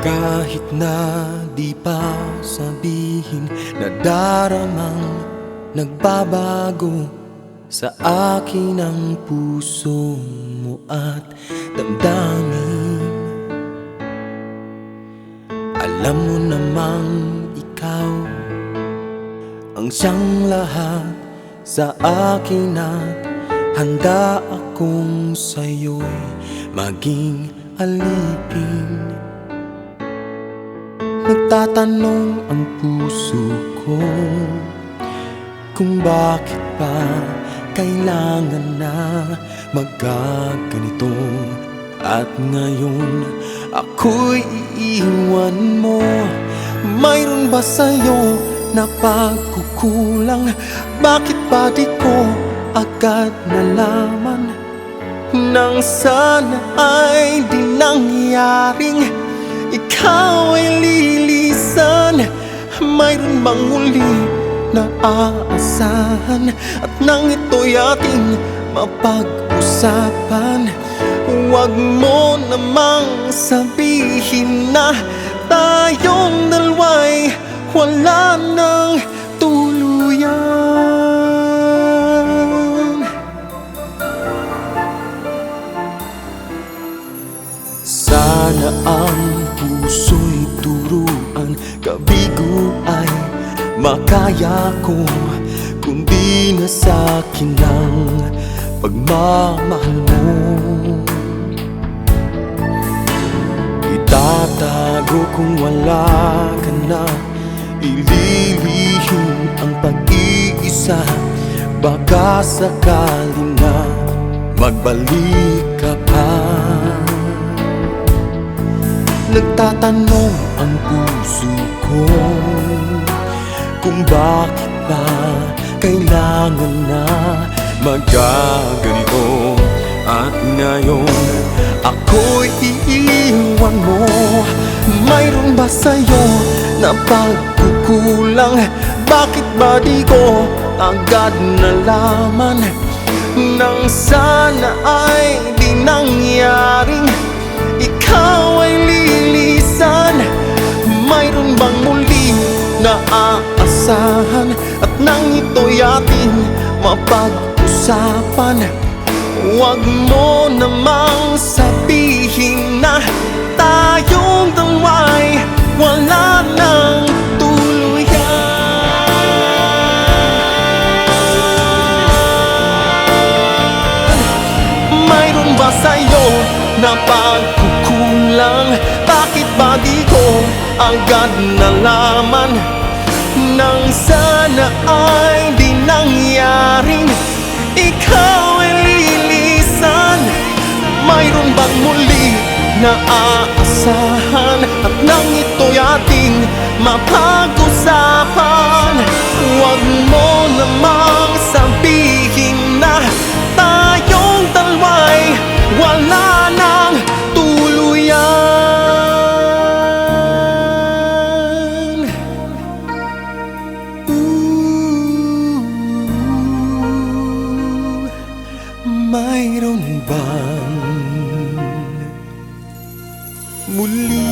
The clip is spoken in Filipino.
Kahit na di pa sabihin, nadaramang nagbabago sa akin ang puso mo at damdamin. Alam mo namang ikaw ang siyang lahat sa akin at handa akong sa'yo'y maging alipin. Nagtatanong ang puso ko kung bakit pa kailangan na magkaganito. At ngayon ako'y iiwan mo. Mayroon ba sa'yo na pagkukulang? Bakit ba di ko agad nalaman? Nang sana ay di nangyaring ikaw ay lilisan. Mayroon bang muli na aasahan? At nang ito'y ating mapag-usapan, huwag mo namang sabihin na tayong dalawa'y wala nang tuluyan. Sana ang puso'y turuan, kabigo ay makaya ko, kundi na sa'kin ang pagmamahal mo. Itatago kung wala ka na, ililihim ang pag-iisa. Baka sakali na magbalik ka pa. Nagtatanong ang puso ko kung bakit ba kailangan na magkaganito. At ngayon ako'y iiwan mo. Mayroon ba sa'yo na pagkukulang? Bakit ba di ko agad nalaman? Nang sana ay di nangyaring ikaw ay lilisan. Mayroon bang muli na aasahan? At nang ito'y ating mapag-usapan, huwag mo namang sabihin na tayong dalawa'y wala nang tuluyan. Mayroon ba sa'yo na pagkukulang? Bakit ba di ko agad nalaman? Nang sana ay di nangyaring ikaw ay lilisan. Mayroon bang muli na aasahan? At nang ito'y ating mapag-usapan, huwag mo namang sabihin na tayong dalawa'y wala nang tuluyan. Mayroon bang muli